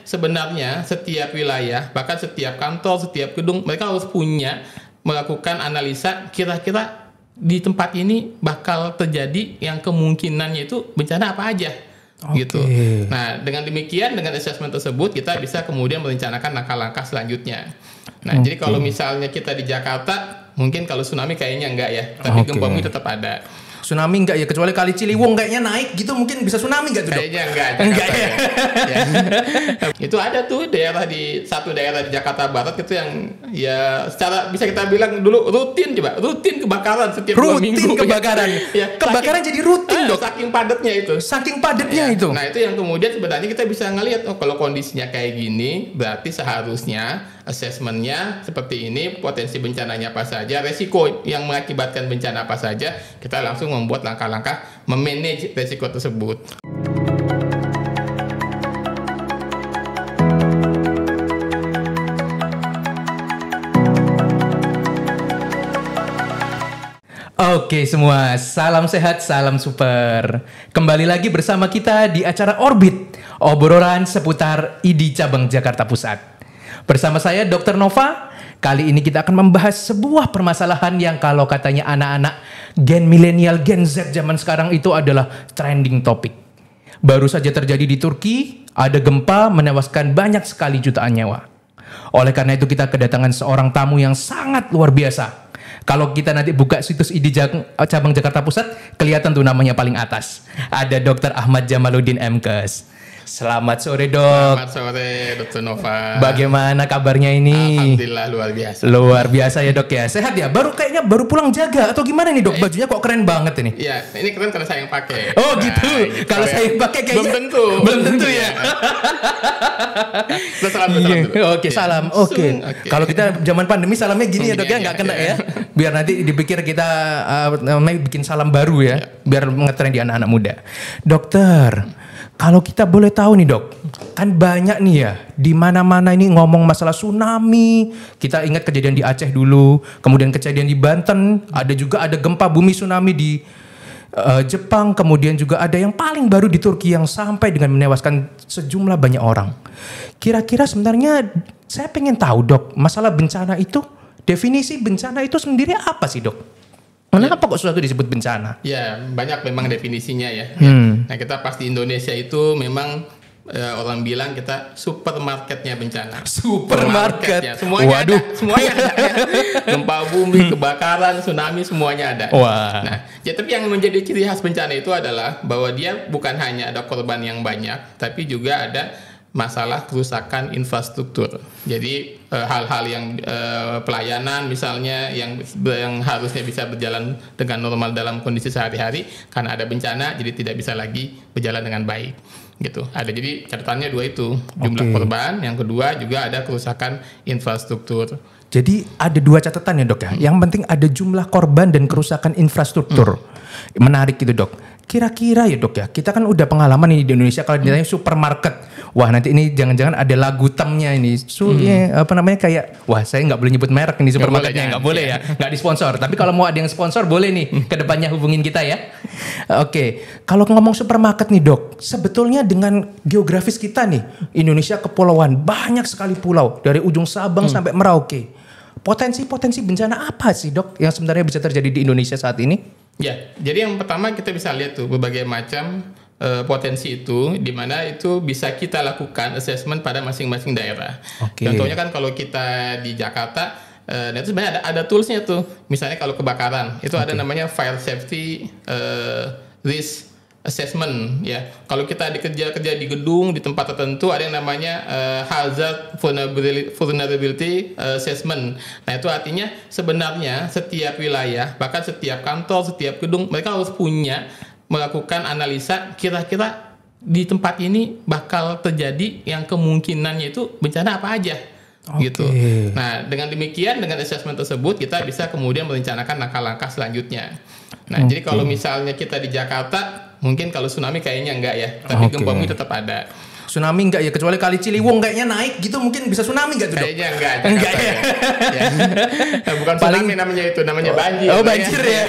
sebenarnya setiap wilayah, bahkan setiap kantor, setiap gedung, mereka harus punya melakukan analisa kira-kira di tempat ini bakal terjadi yang kemungkinannya itu bencana apa aja. Gitu. Nah, dengan demikian, dengan assessment tersebut kita bisa kemudian merencanakan langkah-langkah selanjutnya. Nah, jadi kalau misalnya kita di Jakarta, mungkin kalau tsunami kayaknya enggak ya, tapi gempa bumi tetap ada. Tsunami enggak ya, kecuali Kali Ciliwung kayaknya naik gitu, mungkin bisa tsunami enggak tuh, Dok? Kayaknya enggak ya. Itu ada tuh satu daerah di Jakarta Barat itu yang ya secara bisa kita bilang dulu rutin kebakaran setiap 2 minggu. Rutin kebakaran. Ya, kebakaran jadi rutin, Dok. Saking padatnya itu. Saking padatnya itu. Nah, itu yang kemudian sebenarnya kita bisa ngelihat kalau kondisinya kayak gini, berarti seharusnya assessment-nya seperti ini, potensi bencananya apa saja, resiko yang mengakibatkan bencana apa saja, kita langsung membuat langkah-langkah memanage resiko tersebut. Oke semua, salam sehat, salam super. Kembali lagi bersama kita di acara Orbit, obrolan seputar ID Cabang Jakarta Pusat. Bersama saya Dr. Nova. Kali ini kita akan membahas sebuah permasalahan yang kalau katanya anak-anak gen milenial, gen Z zaman sekarang itu adalah trending topic. Baru saja terjadi di Turki, ada gempa menewaskan banyak sekali jutaan nyawa. Oleh karena itu kita kedatangan seorang tamu yang sangat luar biasa. Kalau kita nanti buka situs ID Cabang Jakarta Pusat, kelihatan tuh namanya paling atas. Ada Dr. Ahmad Jamaluddin MKes. Selamat sore, Dok. Selamat sore, Dr. Nova. Bagaimana kabarnya ini? Alhamdulillah luar biasa. Luar biasa ya, Dok ya. Sehat ya? Kayaknya baru pulang jaga atau gimana nih, Dok? Bajunya kok keren banget ini. Iya, ini keren karena saya yang pakai. Oh, gitu. Kalau saya yang pakai kayaknya belum tentu ya. Salam dulu. Oke, salam. Oke. Kalau kita zaman pandemi salamnya gini ya, Dok ya, nggak kena ya. Biar nanti dipikir kita bikin salam baru ya, biar ngetren di anak-anak muda. Dokter, kalau kita boleh tahu nih, Dok, kan banyak nih ya di mana-mana ini ngomong masalah tsunami. Kita ingat kejadian di Aceh dulu, kemudian kejadian di Banten, ada gempa bumi tsunami di Jepang, kemudian juga ada yang paling baru di Turki yang sampai dengan menewaskan sejumlah banyak orang. Kira-kira sebenarnya saya pengen tahu, Dok, masalah bencana itu, definisi bencana itu sendiri apa sih, Dok? Kenapa kok sesuatu disebut bencana? Ya, banyak memang definisinya ya. Nah, kita pas di Indonesia itu memang orang bilang kita supermarketnya bencana. Supermarket. Semuanya ada. Semuanya ada. Ya. Gempa bumi, kebakaran, tsunami, semuanya ada. Wah. Nah, ya, tapi yang menjadi ciri khas bencana itu adalah bahwa dia bukan hanya ada korban yang banyak, tapi juga ada masalah kerusakan infrastruktur. Jadi hal-hal yang pelayanan misalnya yang harusnya bisa berjalan dengan normal dalam kondisi sehari-hari, karena ada bencana jadi tidak bisa lagi berjalan dengan baik. Gitu. Ada, jadi catatannya dua itu, jumlah korban, yang kedua juga ada kerusakan infrastruktur. Jadi ada dua catatan ya, Dok ya. Yang penting ada jumlah korban dan kerusakan infrastruktur. Menarik gitu, Dok. Kira-kira ya, Dok ya, kita kan udah pengalaman ini di Indonesia kalau ditanya supermarket. Wah, nanti ini jangan-jangan ada lagu temnya ini. Kayak wah, saya nggak boleh nyebut merek ini supermarketnya, nggak boleh ya, nggak disponsor. Tapi kalau mau ada yang sponsor boleh nih, kedepannya hubungin kita ya. Oke, kalau ngomong supermarket nih, Dok, sebetulnya dengan geografis kita nih, Indonesia kepulauan, banyak sekali pulau dari ujung Sabang sampai Merauke. Potensi-potensi bencana apa sih, Dok, yang sebenarnya bisa terjadi di Indonesia saat ini? Ya, jadi yang pertama kita bisa lihat tuh berbagai macam potensi itu, di mana itu bisa kita lakukan assessment pada masing-masing daerah. Contohnya kan kalau kita di Jakarta, nah itu sebenarnya ada toolsnya tuh. Misalnya kalau kebakaran, itu ada namanya fire safety risk assessment ya. Kalau kita kerja di gedung di tempat tertentu, ada yang namanya hazard vulnerability assessment. Nah, itu artinya sebenarnya setiap wilayah, bahkan setiap kantor, setiap gedung, mereka harus punya melakukan analisa kira-kira di tempat ini bakal terjadi yang kemungkinannya itu bencana apa aja. Gitu. Nah, dengan demikian, dengan assessment tersebut kita bisa kemudian merencanakan langkah-langkah selanjutnya. Nah, jadi kalau misalnya kita di Jakarta, mungkin kalau tsunami kayaknya enggak ya, tapi gempa bumi tetap ada. tsunami enggak ya, kecuali Kali Ciliwung kayaknya naik gitu mungkin bisa tsunami enggak tuh Dok? Kayaknya enggak ya. Bukan tsunami namanya itu, namanya banjir. Oh banjir ya.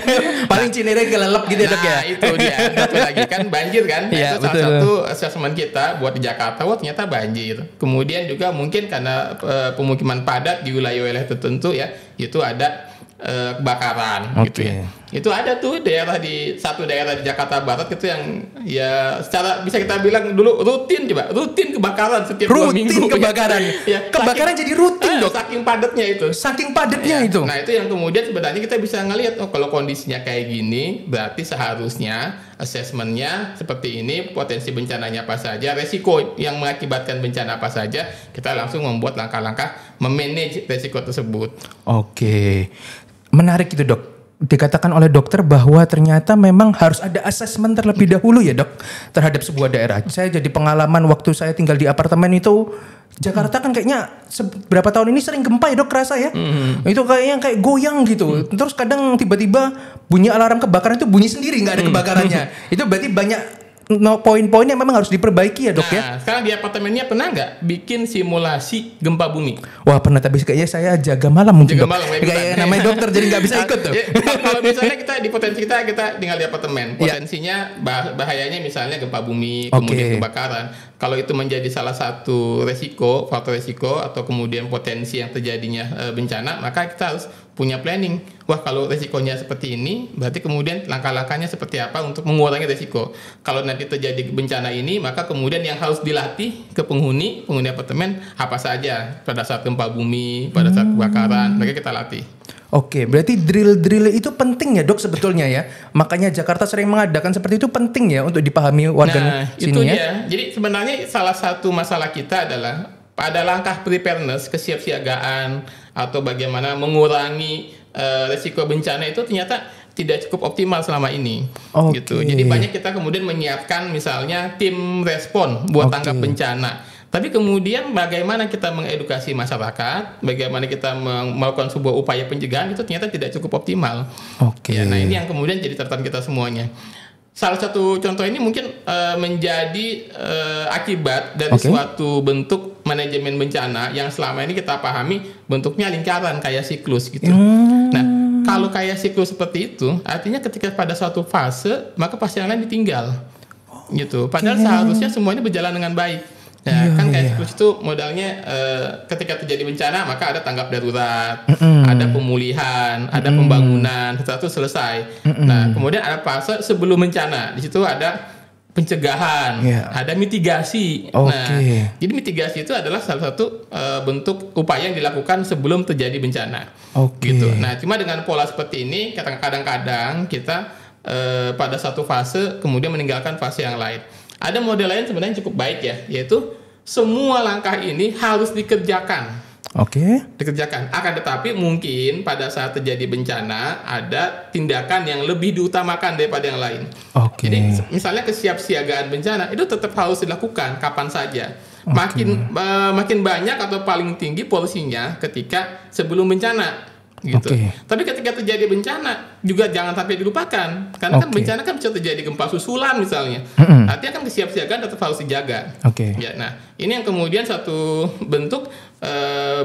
Paling Cinere kelelep gitu ya Dok ya. Nah itu dia, satu lagi kan banjir kan. Iya, itu salah satu assessment kita buat di Jakarta, ternyata banjir. Kemudian juga mungkin karena pemukiman padat di wilayah-wilayah tertentu ya, itu ada kebakaran gitu ya. Itu ada tuh satu daerah di Jakarta Barat itu yang ya secara bisa kita bilang dulu rutin kebakaran setiap 2 minggu. Kebakaran. Ya, kebakaran jadi rutin Dok. Saking padatnya itu. Saking padatnya itu. Nah, itu yang kemudian sebenarnya kita bisa ngelihat kalau kondisinya kayak gini berarti seharusnya asesmennya seperti ini, potensi bencananya apa saja, resiko yang mengakibatkan bencana apa saja, kita langsung membuat langkah-langkah memanage resiko tersebut. Oke. Menarik itu Dok. Dikatakan oleh dokter bahwa ternyata memang harus ada asesmen terlebih dahulu ya Dok terhadap sebuah daerah. Saya jadi pengalaman waktu saya tinggal di apartemen itu, Jakarta kan kayaknya beberapa tahun ini sering gempa ya Dok kerasa ya. Itu kayaknya kayak goyang gitu. Terus kadang tiba-tiba bunyi alarm kebakaran itu bunyi sendiri, nggak ada kebakarannya. Itu berarti banyak poin-poin yang memang harus diperbaiki ya Dok ya. Sekarang di apartemennya pernah nggak bikin simulasi gempa bumi? Wah pernah, tapi kayaknya saya jaga malam mungkin Jaga Dok. malam, Kayak namanya dokter jadi nggak bisa ikut tuh. Kalau misalnya kita tinggal di apartemen, potensinya bahayanya misalnya gempa bumi, kemudian kebakaran. Kalau itu menjadi salah satu faktor resiko atau kemudian potensi yang terjadinya bencana, maka kita harus punya planning. Wah, kalau resikonya seperti ini, berarti kemudian langkah-langkahnya seperti apa untuk mengurangi resiko. Kalau nanti terjadi bencana ini, maka kemudian yang harus dilatih ke penghuni apartemen apa saja pada saat gempa bumi, pada saat kebakaran, mereka kita latih. Oke, berarti drill-drill itu penting ya Dok sebetulnya ya. Makanya Jakarta sering mengadakan seperti itu, penting ya untuk dipahami warga sini itu ya. Dia. Jadi sebenarnya salah satu masalah kita adalah pada langkah preparedness, kesiapsiagaan atau bagaimana mengurangi risiko bencana itu ternyata tidak cukup optimal selama ini. Gitu. Jadi banyak kita kemudian menyiapkan misalnya tim respon buat tanggap bencana. Tapi kemudian bagaimana kita mengedukasi masyarakat, bagaimana kita melakukan sebuah upaya pencegahan itu ternyata tidak cukup optimal. Ya, nah ini yang kemudian jadi catatan kita semuanya. Salah satu contoh ini mungkin menjadi akibat dari suatu bentuk manajemen bencana yang selama ini kita pahami bentuknya lingkaran kayak siklus gitu. Nah, kalau kayak siklus seperti itu, artinya ketika pada suatu fase maka pasti yang lain ditinggal. Gitu. Padahal seharusnya semuanya berjalan dengan baik. Ya, kan kayak siklus itu modalnya ketika terjadi bencana maka ada tanggap darurat, ada pemulihan, ada pembangunan, setelah itu selesai. Nah, kemudian ada fase sebelum bencana. Di situ ada pencegahan, ada mitigasi. Nah, jadi mitigasi itu adalah salah satu bentuk upaya yang dilakukan sebelum terjadi bencana. Gitu. Nah, cuma dengan pola seperti ini kadang-kadang kita pada satu fase kemudian meninggalkan fase yang lain. Ada model lain sebenarnya cukup baik ya, yaitu semua langkah ini harus dikerjakan. Dikerjakan. Akan tetapi mungkin pada saat terjadi bencana ada tindakan yang lebih diutamakan daripada yang lain. Jadi misalnya kesiapsiagaan bencana itu tetap harus dilakukan kapan saja. Makin banyak atau paling tinggi porsinya ketika sebelum bencana. Gitu. Tapi ketika terjadi bencana juga jangan sampai dilupakan karena kan bencana kan bisa terjadi gempa susulan misalnya. Artinya kan kesiapsiagaan tetap harus dijaga. Ya, nah ini yang kemudian satu bentuk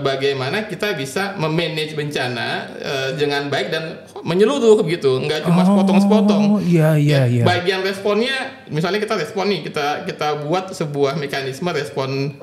bagaimana kita bisa memanage bencana dengan baik dan menyeluruh gitu, nggak cuma sepotong-sepotong. Bagian responnya misalnya kita respon nih, kita buat sebuah mekanisme respon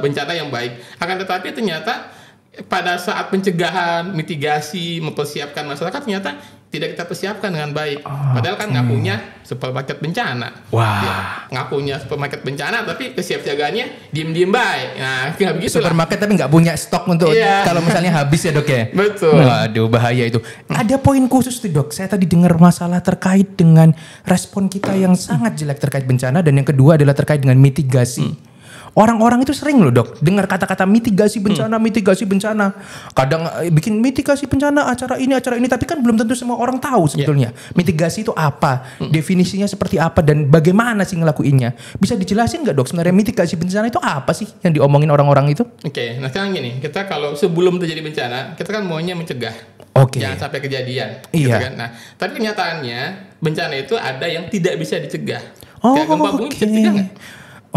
bencana yang baik. Akan tetapi ternyata pada saat pencegahan, mitigasi, mempersiapkan masyarakat ternyata tidak kita persiapkan dengan baik. Padahal kan ngakunya supermarket bencana. Ya, ngakunya supermarket bencana tapi kesiapsiagaannya diem-diem baik. Nah, nggak begitu. Supermarket tapi nggak punya stok untuk kalau misalnya habis ya Dok ya. Betul. Waduh bahaya itu. Ada poin khusus tuh Dok. Saya tadi dengar masalah terkait dengan respon kita yang sangat jelek terkait bencana, dan yang kedua adalah terkait dengan mitigasi. Orang-orang itu sering loh Dok dengar kata-kata mitigasi bencana, mitigasi bencana. Kadang bikin mitigasi bencana acara ini, tapi kan belum tentu semua orang tahu sebetulnya mitigasi itu apa, definisinya seperti apa, dan bagaimana sih ngelakuinnya. Bisa dijelasin nggak Dok sebenarnya mitigasi bencana itu apa sih yang diomongin orang-orang itu? Nah sekarang gini, kita kalau sebelum terjadi bencana, kita kan maunya mencegah. Jangan sampai kejadian. Gitu kan? Nah, tapi kenyataannya bencana itu ada yang tidak bisa dicegah. Kayak gempa bumi bisa dicegah nggak?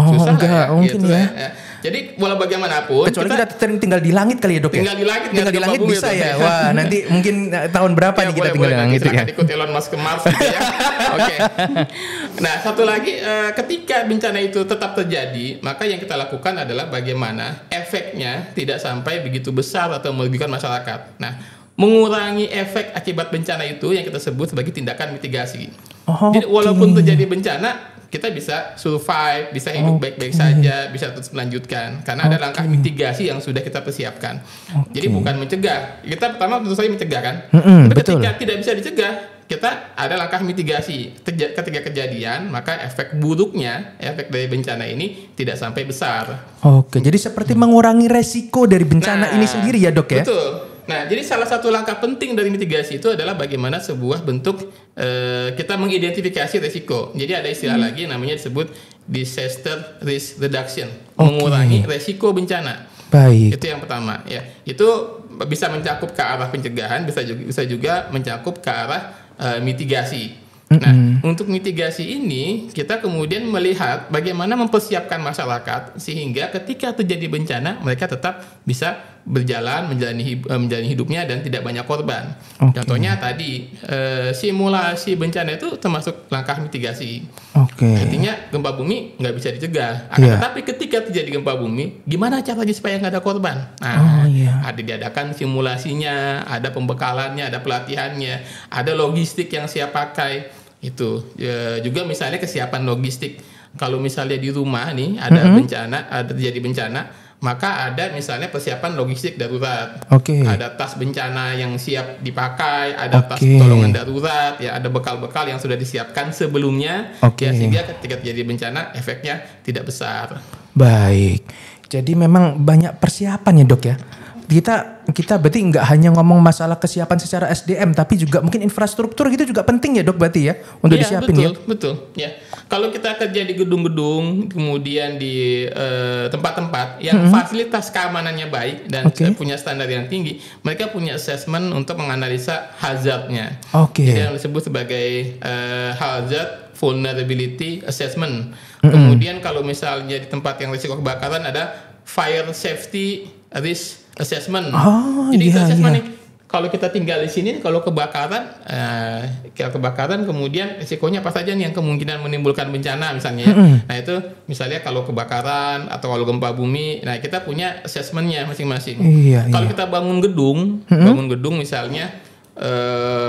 susah enggak, lah ya. mungkin gitu ya. Jadi walau bagaimanapun Kecuali kita tinggal di langit kali ya dok tinggal ya? di langit, tinggal di langit bisa itu. ya. Wah nanti mungkin tahun berapa nih kita tinggal di langit ya. ya? Ikut Elon Musk ke Mars gitu ya. Oke. Nah satu lagi ketika bencana itu tetap terjadi, maka yang kita lakukan adalah bagaimana efeknya tidak sampai begitu besar atau merugikan masyarakat. Nah mengurangi efek akibat bencana itu yang kita sebut sebagai tindakan mitigasi. Jadi walaupun terjadi bencana, kita bisa survive, bisa hidup baik-baik saja, bisa terus melanjutkan karena ada langkah mitigasi yang sudah kita persiapkan. Jadi bukan mencegah. Kita pertama tentu saja mencegah kan. Tapi ketika tidak bisa dicegah, kita ada langkah mitigasi. Ketika kejadian, maka efek buruknya, efek dari bencana ini tidak sampai besar. Oke, jadi seperti mengurangi resiko dari bencana ini sendiri ya dok ya? Betul. Nah, jadi salah satu langkah penting dari mitigasi itu adalah bagaimana sebuah bentuk kita mengidentifikasi resiko. Jadi ada istilah lagi namanya disebut disaster risk reduction, mengurangi resiko bencana. Baik. Itu yang pertama ya. Itu bisa mencakup ke arah pencegahan, bisa juga mencakup ke arah mitigasi. Nah, untuk mitigasi ini kita kemudian melihat bagaimana mempersiapkan masyarakat sehingga ketika terjadi bencana mereka tetap bisa berjalan menjalani hidupnya dan tidak banyak korban. Contohnya tadi simulasi bencana itu termasuk langkah mitigasi. Artinya gempa bumi nggak bisa dicegah. Tetapi ketika terjadi gempa bumi, gimana caranya supaya nggak ada korban? Nah, ada diadakan simulasinya, ada pembekalannya, ada pelatihannya, ada logistik yang siap pakai. Itu juga misalnya kesiapan logistik. Kalau misalnya di rumah nih ada bencana, ada terjadi bencana, maka ada misalnya persiapan logistik darurat. Ada tas bencana yang siap dipakai, ada tas pertolongan darurat, ya ada bekal-bekal yang sudah disiapkan sebelumnya, ya sehingga ketika terjadi bencana efeknya tidak besar. Baik. Jadi memang banyak persiapan ya dok ya. Kita berarti nggak hanya ngomong masalah kesiapan secara SDM, tapi juga mungkin infrastruktur gitu juga penting ya dok berarti ya untuk disiapin ya. Betul. Ya, kalau kita kerja di gedung-gedung, kemudian di tempat-tempat yang fasilitas keamanannya baik dan punya standar yang tinggi, mereka punya assessment untuk menganalisa hazardnya. Jadi yang disebut sebagai hazard vulnerability assessment. Kemudian kalau misalnya di tempat yang risiko kebakaran ada fire safety risk assessment. Jadi itu assessment nih. Kalau kita tinggal di sini, kalau kebakaran kemudian risikonya apa saja nih yang kemungkinan menimbulkan bencana misalnya. Nah itu misalnya kalau kebakaran atau kalau gempa bumi, nah kita punya assessmentnya masing-masing. Kalau kita bangun gedung misalnya.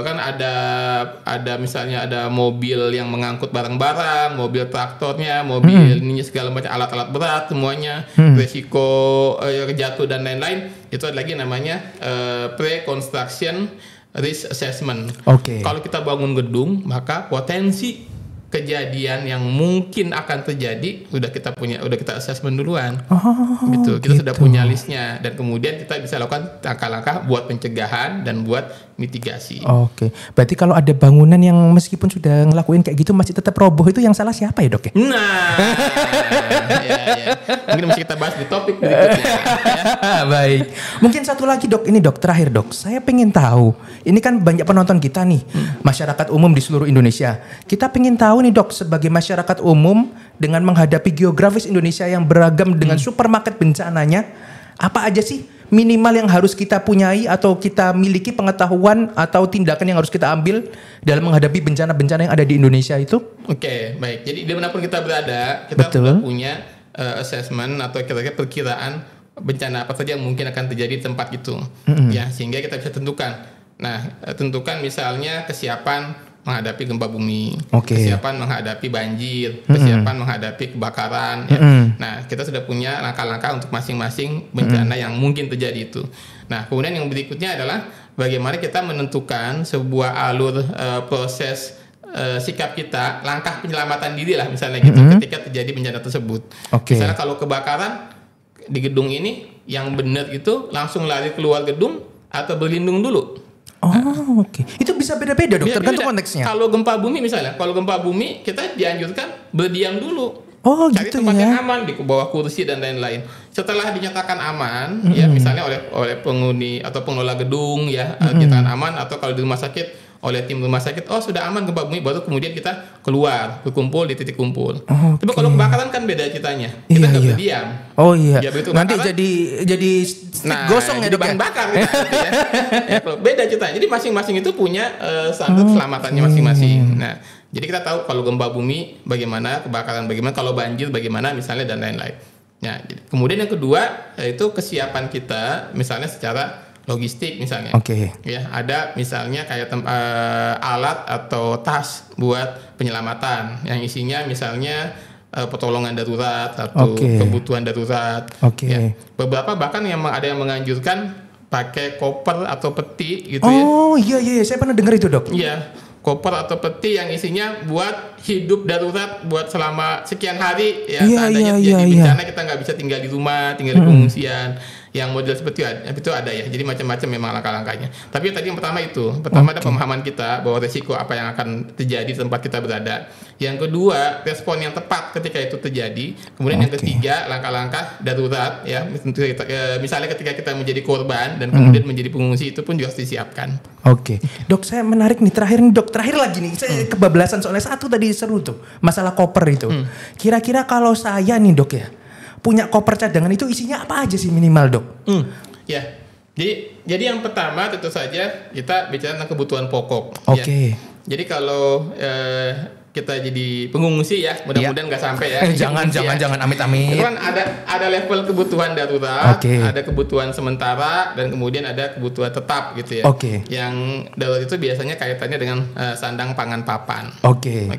Kan ada misalnya ada mobil yang mengangkut barang-barang, mobil traktornya, mobil ini segala macam alat-alat berat semuanya, resiko jatuh dan lain-lain, itu ada lagi namanya pre-construction risk assessment. Kalau kita bangun gedung, maka potensi kejadian yang mungkin akan terjadi udah kita assessment duluan. Kita sudah punya listnya dan kemudian kita bisa lakukan langkah-langkah buat pencegahan dan buat mitigasi. Berarti kalau ada bangunan yang meskipun sudah ngelakuin kayak gitu masih tetap roboh, itu yang salah siapa ya dok ya? Nah, ya. Mungkin masih kita bahas di topik berikutnya. Baik. Mungkin satu lagi dok, ini dok terakhir dok, saya pengen tahu, ini kan banyak penonton kita nih, masyarakat umum di seluruh Indonesia. Kita pengen tahu nih dok, sebagai masyarakat umum dengan menghadapi geografis Indonesia yang beragam dengan supermarket bencananya, apa aja sih minimal yang harus kita punyai atau kita miliki pengetahuan atau tindakan yang harus kita ambil dalam menghadapi bencana-bencana yang ada di Indonesia itu? Baik. Jadi dimanapun kita berada, kita sudah punya assessment atau kira-kira perkiraan bencana apa saja yang mungkin akan terjadi di tempat itu, ya sehingga kita bisa tentukan. Nah, tentukan misalnya kesiapan menghadapi gempa bumi, kesiapan menghadapi banjir, kesiapan menghadapi kebakaran. Ya. Nah, kita sudah punya langkah-langkah untuk masing-masing bencana yang mungkin terjadi itu. Nah, kemudian yang berikutnya adalah bagaimana kita menentukan sebuah alur proses sikap kita, langkah penyelamatan diri lah misalnya gitu ketika terjadi bencana tersebut. Misalnya kalau kebakaran di gedung ini, yang benar itu langsung lari keluar gedung atau berlindung dulu. Itu bisa beda-beda dok, tergantung konteksnya. Kalau gempa bumi misalnya, kita dianjurkan berdiam dulu. Cari gitu tempat ya. yang aman di bawah kursi dan lain-lain. Setelah dinyatakan aman, ya misalnya oleh penghuni atau pengelola gedung ya, dinyatakan aman, atau kalau di rumah sakit oleh tim rumah sakit, oh sudah aman gempa bumi, baru kemudian kita keluar berkumpul di titik kumpul. Tapi kalau kebakaran kan beda ceritanya, kita nggak bisa diam. Oh iya. Ya, nanti jadi gosong ya jadi bahan bakar gitu, ya. Ya, beda ceritanya. Jadi masing-masing itu punya standar keselamatannya masing-masing. Nah, jadi kita tahu kalau gempa bumi bagaimana, kebakaran bagaimana, kalau banjir bagaimana misalnya dan lain-lain. Nah, kemudian yang kedua yaitu kesiapan kita misalnya secara logistik misalnya. Ya, ada misalnya kayak alat atau tas buat penyelamatan yang isinya misalnya pertolongan darurat atau kebutuhan darurat. Ya. Beberapa bahkan ada yang menganjurkan pakai koper atau peti gitu ya. Oh iya, saya pernah dengar itu, Dok. Iya, koper atau peti yang isinya buat hidup darurat buat selama sekian hari ya. Seandainya jadi bencana kita nggak bisa tinggal di rumah, tinggal di pengungsian. Yang model seperti itu ada ya. Jadi macam-macam memang langkah-langkahnya. Tapi tadi yang pertama ada pemahaman kita bahwa resiko apa yang akan terjadi di tempat kita berada. Yang kedua, respon yang tepat ketika itu terjadi. Kemudian yang ketiga, langkah-langkah darurat ya. Misalnya ketika kita menjadi korban dan kemudian menjadi pengungsi itu pun juga harus disiapkan. Dok, saya menarik nih terakhir lagi nih. Saya kebablasan soalnya satu tadi seru tuh, masalah koper itu. Kira-kira kalau saya nih, Dok ya, punya koper cadangan itu isinya apa aja sih minimal, Dok? Ya, jadi yang pertama tentu saja kita bicara tentang kebutuhan pokok. Ya. Jadi kalau kita jadi pengungsi ya, mudah-mudahan nggak sampai ya. Jangan amit-amit. Itu kan ada level kebutuhan darurat, ada kebutuhan sementara, dan kemudian ada kebutuhan tetap gitu ya. Yang darurat itu biasanya kaitannya dengan sandang, pangan, papan.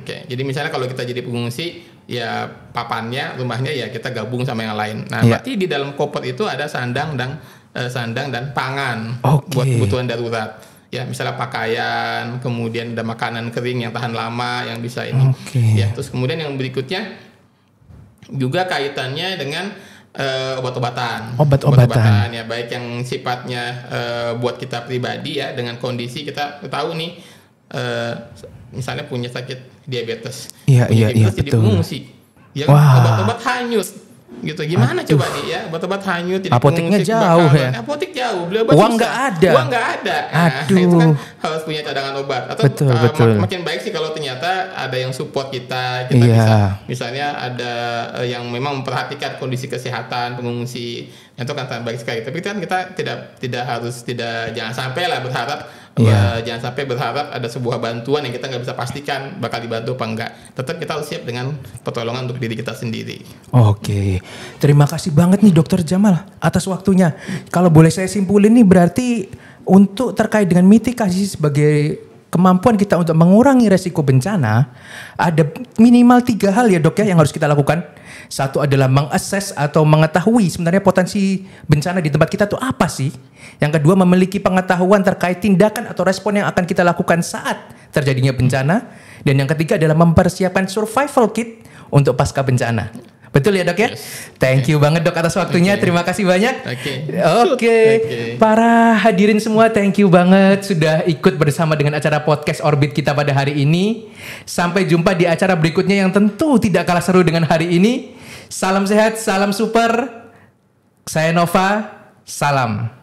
Jadi misalnya kalau kita jadi pengungsi, ya papannya, rumahnya ya kita gabung sama yang lain. Nah, berarti di dalam koper itu ada sandang dan pangan buat kebutuhan darurat. Ya, misalnya pakaian, kemudian ada makanan kering yang tahan lama, yang bisa ini. Ya, terus kemudian yang berikutnya juga kaitannya dengan obat-obatan. Obat-obatan ya, baik yang sifatnya buat kita pribadi ya, dengan kondisi kita tahu nih, misalnya punya sakit diabetes, jadi pengungsi, ya obat-obat hanyut. Gitu gimana coba nih ya, obat-obat hanyut, jadi apoteknya jauh ya. Apotek jauh, beli obat uang nggak ada. Nah, itu kan harus punya cadangan obat. Atau betul. Makin baik sih kalau ternyata ada yang support kita bisa, misalnya ada yang memang memperhatikan kondisi kesehatan pengungsi, itu kan sangat baik sekali. Tapi kan kita jangan sampai lah berharap. Jangan sampai berharap ada sebuah bantuan yang kita nggak bisa pastikan bakal dibantu apa enggak. Tetap kita harus siap dengan pertolongan untuk diri kita sendiri. Terima kasih banget nih Dokter Jamal atas waktunya. Kalau boleh saya simpulin nih, berarti untuk terkait dengan mitigasi sebagai kemampuan kita untuk mengurangi resiko bencana, ada minimal 3 hal ya, Dok ya, yang harus kita lakukan. Satu adalah mengakses atau mengetahui sebenarnya potensi bencana di tempat kita itu apa sih. Yang kedua, memiliki pengetahuan terkait tindakan atau respon yang akan kita lakukan saat terjadinya bencana. Dan yang ketiga adalah mempersiapkan survival kit untuk pasca bencana. Betul ya, Dok ya? Thank you banget, Dok, atas waktunya. Terima kasih banyak. Para hadirin semua, thank you banget sudah ikut bersama dengan acara podcast Orbit kita pada hari ini. Sampai jumpa di acara berikutnya yang tentu tidak kalah seru dengan hari ini. Salam sehat, salam super. Saya Nova, salam.